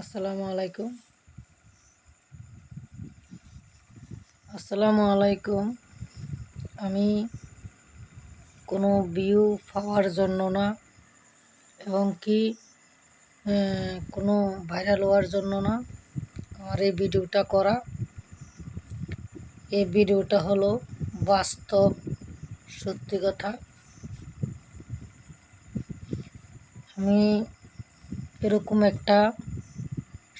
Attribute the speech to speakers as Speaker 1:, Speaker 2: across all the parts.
Speaker 1: আসসালামু আলাইকুম। আমি কোনো ভিউ পাওয়ার জন্য না এবং কি কোনো ভাইরাল হওয়ার জন্য না আমার এই ভিডিওটা করা। এই ভিডিওটা হলো বাস্তব সত্যি কথা। আমি এরকম একটা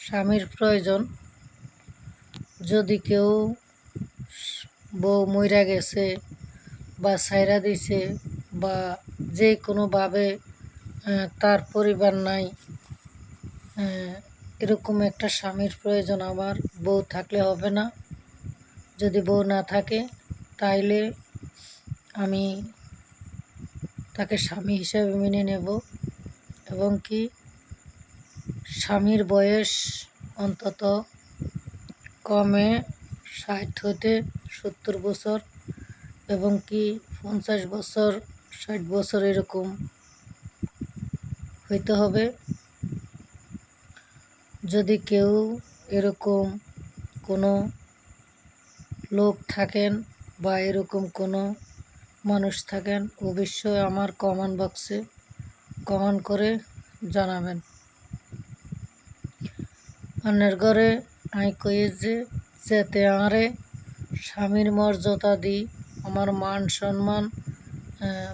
Speaker 1: স্বামীর প্রয়োজন। যদি কেউ বউ মইরা গেছে বা ছাইরা দিছে বা যে কোনোভাবে তার পরিবার নাই, এরকম একটা স্বামীর প্রয়োজন আমার। বউ থাকলে হবে না। যদি বউ না থাকে তাইলে আমি তাকে স্বামী হিসাবে মেনে নেব এবং কি স্বামীর বয়স অন্তত কমে 60 হতে 70 বছর এবং কি 50 বছর 60 বছর এরকম হইতে হবে। যদি কেউ এরকম কোনো লোক থাকেন বা এরকম কোনো মানুষ থাকেন অবশ্যই আমার কমেন্ট বক্সে কমেন্ট করে জানাবেন। অন্যের ঘরে আই কয়ে যেতে আরে স্বামীর মর্যাদা দিই, আমার মান সম্মান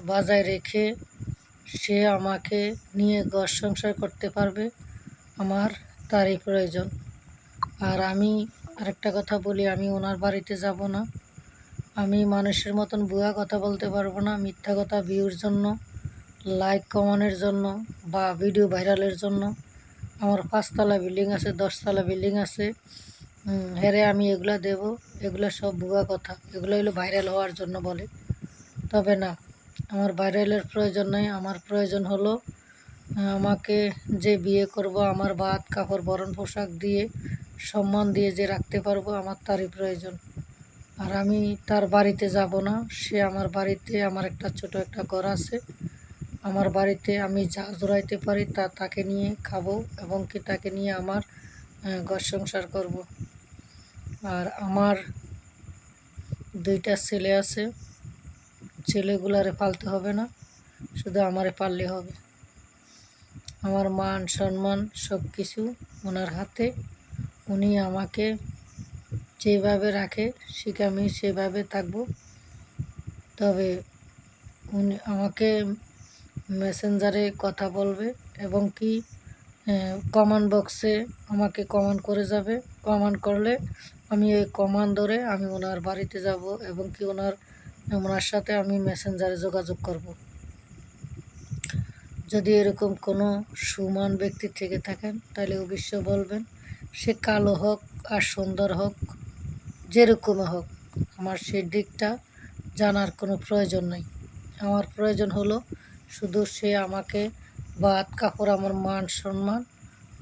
Speaker 1: বজায় রেখে সে আমাকে নিয়ে ঘর সংসার করতে পারবে, আমার তারই প্রয়োজন। আর আমি আরেকটা কথা বলি, আমি ওনার বাড়িতে যাব না। আমি মানুষের মতন ভুয়া কথা বলতে পারবো না, মিথ্যা কথা ভিউর জন্য, লাইক কমেন্টের জন্য বা ভিডিও ভাইরালের জন্য। আমার 5তলা বিল্ডিং আছে, 10তলা বিল্ডিং আছে, হেরে আমি এগুলা দেব? এগুলো সব ভুয়া কথা। এগুলো হলো ভাইরাল হওয়ার জন্য বলে। তবে না, আমার ভাইরালের প্রয়োজন নেই। আমার প্রয়োজন হলো আমাকে যে বিয়ে করব আমার ভাত কাপড় ভরণ পোশাক দিয়ে সম্মান দিয়ে যে রাখতে পারবো, আমার তারই প্রয়োজন। আর আমি তার বাড়িতে যাব না। সে আমার বাড়িতে, আমার একটা ছোট একটা ঘর আছে, আমার বাড়িতে আমি যা জোড়াইতে পারি তাকে নিয়ে খাবো এবং কি তাকে নিয়ে আমার ঘর সংসার করব। আর আমার 2টা ছেলে আছে, ছেলেগুলারে পালতে হবে না, শুধু আমারে পাললে হবে। আমার মান সম্মান সব কিছু ওনার হাতে। উনি আমাকে যেভাবে রাখে ঠিক আমি সেভাবে থাকবো। তবে উনি আমাকে মেসেঞ্জারে কথা বলবে এবং কি কমেন্ট বক্সে আমাকে কমেন্ট করে যাবে। কমেন্ট করলে আমি ওই কমেন্ট ধরে আমি ওনার বাড়িতে যাব এবং কি ওনার সাথে আমি মেসেঞ্জারে যোগাযোগ করব। যদি এরকম কোনো সুমহান ব্যক্তি থেকে থাকেন তাহলে অবশ্যই বলবেন। সে কালো হোক আর সুন্দর হোক, যেরকম হোক, আমার সেই দিকটা জানার কোনো প্রয়োজন নেই। আমার প্রয়োজন হলো শুধু সে আমাকে ভাত কাপড় আমার মান সম্মান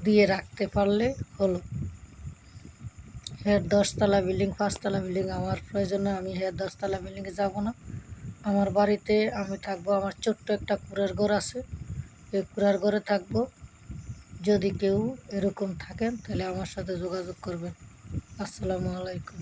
Speaker 1: দিয়ে রাখতে পারলে হলো। হের 10তলা বিল্ডিং 5তলা বিল্ডিং আমার প্রয়োজন না। আমি হের 10তলা বিল্ডিংয়ে যাব না। আমার বাড়িতে আমি থাকবো। আমার ছোট্ট একটা কুড়ার ঘর আছে, এই কুড়ার ঘরে থাকবো। যদি কেউ এরকম থাকেন তাহলে আমার সাথে যোগাযোগ করবেন। আসসালামু আলাইকুম।